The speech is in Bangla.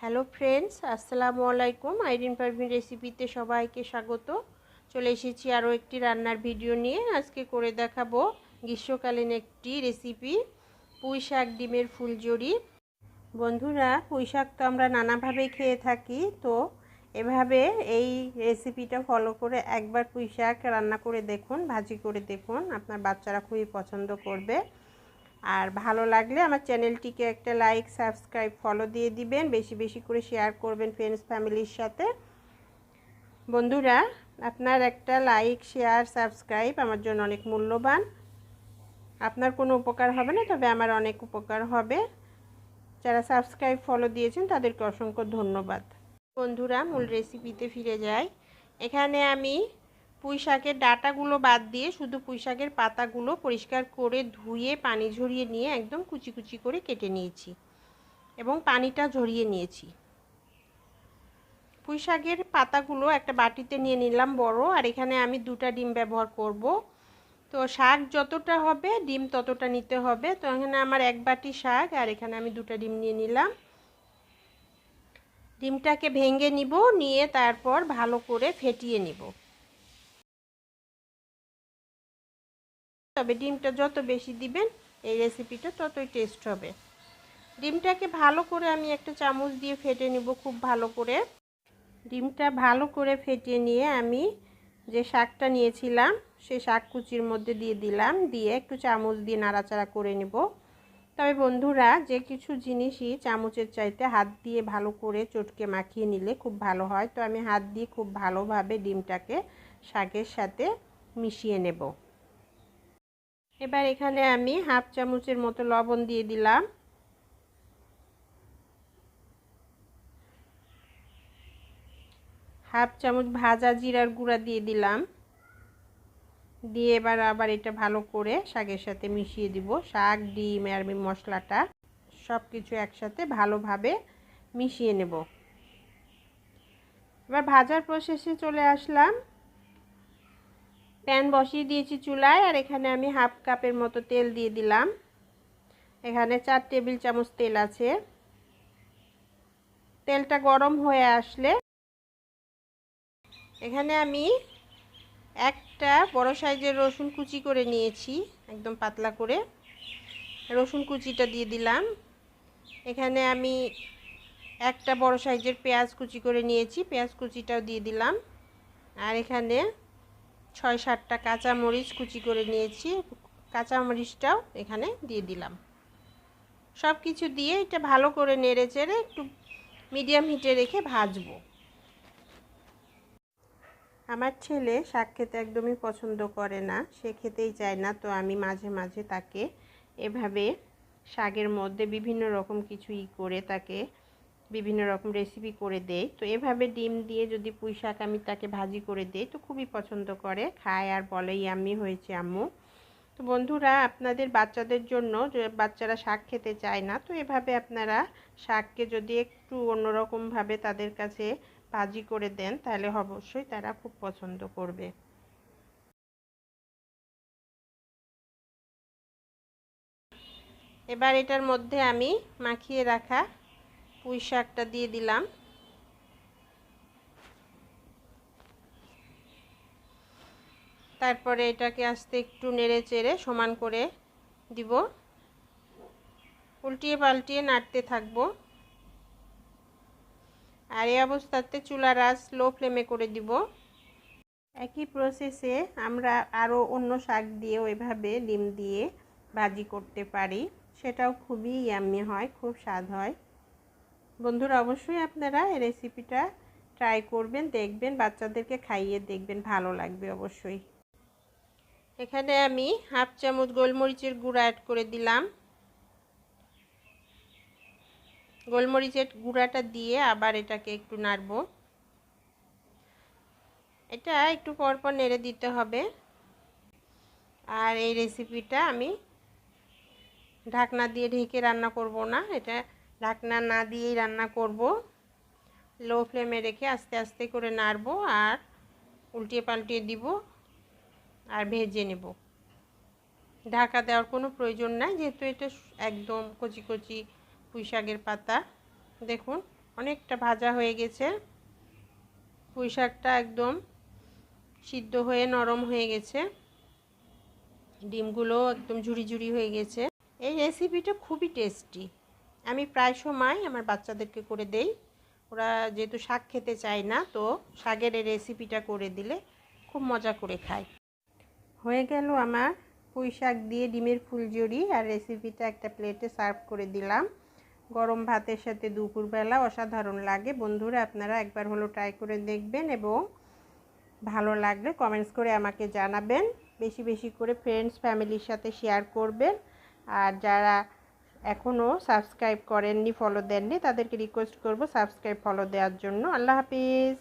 হ্যালো ফ্রেন্ডস, আসসালামু আলাইকুম। আইরিন পারভিন রেসিপিতে সবাইকে স্বাগত। চলে এসেছি আরও একটি রান্নার ভিডিও নিয়ে। আজকে করে দেখাবো গ্রীষ্মকালীন একটি রেসিপি, পুঁই শাক ডিমের ফুলঝুরি। বন্ধুরা, পুঁই শাক তো আমরা নানাভাবেই খেয়ে থাকি, তো এভাবে এই রেসিপিটা ফলো করে একবার পুঁই শাক রান্না করে দেখুন, ভাজি করে দেখুন, আপনার বাচ্চারা খুবই পছন্দ করবে। আর ভালো লাগলে আমার চ্যানেলটিকে একটা লাইক, সাবস্ক্রাইব, ফলো দিয়ে দিবেন। বেশি বেশি করে শেয়ার করবেন ফ্রেন্ডস ফ্যামিলির সাথে। বন্ধুরা, আপনার একটা লাইক, শেয়ার, সাবস্ক্রাইব আমার জন্য অনেক মূল্যবান। আপনার কোনো উপকার হবে না, তবে আমার অনেক উপকার হবে। যারা সাবস্ক্রাইব, ফলো দিয়েছেন তাদেরকে অসংখ্য ধন্যবাদ। বন্ধুরা, মূল রেসিপিতে ফিরে যাই। এখানে আমি পুঁই শাকের ডাঁটাগুলো বাদ দিয়ে শুধু পুঁই শাকের পাতাগুলো পরিষ্কার করে ধুয়ে পানি ঝরিয়ে নিয়ে একদম কুচি কুচি করে কেটে নিয়েছি এবং পানিটা ঝরিয়ে নিয়েছি। পুঁই শাকের পাতাগুলো একটা বাটিতে নিয়ে নিলাম বড়, আর এখানে আমি 2টা ডিম ব্যবহার করব। তো শাক যতটা হবে ডিম ততটা নিতে হবে। তো এখানে আমার 1 বাটি শাক, আর এখানে আমি 2টা ডিম নিয়ে নিলাম। ডিমটাকে ভেঙে নিব, নিয়ে তারপর ভালো করে ফেটিয়ে নিব। তবে ডিমটা যত বেশি দিবেন এই রেসিপিটা ততই টেস্ট হবে। ডিমটাকে ভালো করে আমি একটা চামচ দিয়ে ফেটে নিব খুব ভালো করে। ডিমটা ভালো করে ফেটিয়ে নিয়ে আমি যে শাকটা নিয়েছিলাম সেই শাক কুচির মধ্যে দিয়ে দিলাম, দিয়ে একটু চামচ দিয়ে নাড়াচাড়া করে নেব। তবে বন্ধুরা, যে কিছু জিনিসই চামচের চাইতে হাত দিয়ে ভালো করে চটকে মাখিয়ে নিলে খুব ভালো হয়। তো আমি হাত দিয়ে খুব ভালোভাবে ডিমটাকে শাকের সাথে মিশিয়ে নেব। এবার এখানে আমি 1/2 চামচের মতো লবণ দিয়ে দিলাম। হাফ চামচ ভাজা জিরার গুঁড়া দিয়ে দিলাম। দিয়ে আবার এটা ভালো করে শাকের সাথে মিশিয়ে দিব। শাক, ডিম আর মশলাটা সব কিছু একসাথে ভালোভাবে মিশিয়ে নেব। এবার ভাজার প্রসেসে চলে আসলাম। প্যান বসিয়ে দিয়েছি চুলায়, আর এখানে আমি 1/2 কাপের মতো তেল দিয়ে দিলাম। এখানে 4 টেবিল চামচ তেল আছে। তেলটা গরম হয়ে আসলে এখানে আমি একটা বড় সাইজের রসুন কুচি করে নিয়েছি, একদম পাতলা করে। রসুন কুচিটা দিয়ে দিলাম। এখানে আমি একটা বড় সাইজের পেঁয়াজ কুচি করে নিয়েছি, পেঁয়াজ কুচিটাও দিয়ে দিলাম। আর এখানে 6-7টা কাঁচামরিচ কুচি করে নিয়েছি, কাঁচামরিচটাও এখানে দিয়ে দিলাম। সব কিছু দিয়ে এটা ভালো করে নেড়ে চেড়ে একটু মিডিয়াম হিটে রেখে ভাজবো। আমার ছেলে শাক খেতে একদমই পছন্দ করে না, সে খেতেই চায় না। তো আমি মাঝে মাঝে তাকে এভাবে শাকের মধ্যে বিভিন্ন রকম কিছু করে তাকে বিভিন্ন রকম রেসিপি করে দেই। তো এভাবে ডিম দিয়ে যদি পুঁই শাক আমি তাকে ভাজি করে দেই তো খুবই পছন্দ করে, খায় আর বলে ইয়াম্মি হয়েছে আম্মু। তো বন্ধুরা, আপনাদের বাচ্চাদের জন্য, যে বাচ্চারা শাক খেতে চায় না, তো এভাবে আপনারা শাককে যদি একটু অন্যরকমভাবে তাদের কাছে ভাজি করে দেন তাহলে অবশ্যই তারা খুব পছন্দ করবে। এবার এটার মধ্যে আমি মাখিয়ে রাখা পুঁই শাকটা দিয়ে দিলাম। তারপরে এটাকে আস্তে একটু নেড়ে চেড়ে সমান করে দিব, উল্টিয়ে পাল্টিয়ে নাড়তে থাকবো। আর এই অবস্থাতে চুলার আঁচ লো ফ্লেমে করে দিব। একই প্রসেসে আমরা আরও অন্য শাক দিয়েও এভাবে ডিম দিয়ে ভাজি করতে পারি, সেটাও খুবই ইয়াম্মি হয়, খুব স্বাদ হয়। বন্ধুরা, অবশ্যই আপনারা এই রেসিপিটা ট্রাই করবেন, দেখবেন, বাচ্চাদেরকে খাইয়ে দেখবেন, ভালো লাগবে অবশ্যই। এখানে আমি 1/2 চামচ গোলমরিচের গুঁড়া অ্যাড করে দিলাম। গোলমরিচের গুঁড়াটা দিয়ে আবার এটাকে একটু নাড়ব। এটা একটু পরপর নেড়ে দিতে হবে। আর এই রেসিপিটা আমি ঢাকনা দিয়ে ঢেকে রান্না করব না, এটা ঢাকনা না দিয়েই রান্না করব। লো ফ্লেমে রেখে আস্তে আস্তে করে নাড়ব আর উল্টিয়ে পাল্টিয়ে দিব আর ভেজে নেব। ঢাকা দেওয়ার কোনো প্রয়োজন নাই, যেহেতু এটা একদম কচি কচি পুঁই শাকের পাতা। দেখুন অনেকটা ভাজা হয়ে গেছে। পুঁই শাকটা একদম সিদ্ধ হয়ে নরম হয়ে গেছে, ডিমগুলো একদম ঝুরি ঝুরি হয়ে গেছে। এই রেসিপিটা খুবই টেস্টি। আমি প্রায় সময় আমার বাচ্চাদেরকে করে দেই। ওরা যেহেতু শাক খেতে চায় না, তো শাকের এই রেসিপিটা করে দিলে খুব মজা করে খায়। হয়ে গেল আমার পুঁই শাক দিয়ে ডিমের ফুলঝুরি, আর রেসিপিটা একটা প্লেটে সার্ভ করে দিলাম। গরম ভাতের সাথে দুপুরবেলা অসাধারণ লাগে। বন্ধুরা, আপনারা একবার হলো ট্রাই করে দেখবেন এবং ভালো লাগলে কমেন্টস করে আমাকে জানাবেন। বেশি বেশি করে ফ্রেন্ডস ফ্যামিলির সাথে শেয়ার করবেন। আর যারা এখনও সাবস্ক্রাইব করেননি, ফলো দেননি, তাদেরকে রিকোয়েস্ট করব সাবস্ক্রাইব ফলো দেওয়ার জন্য। আল্লাহ হাফিজ।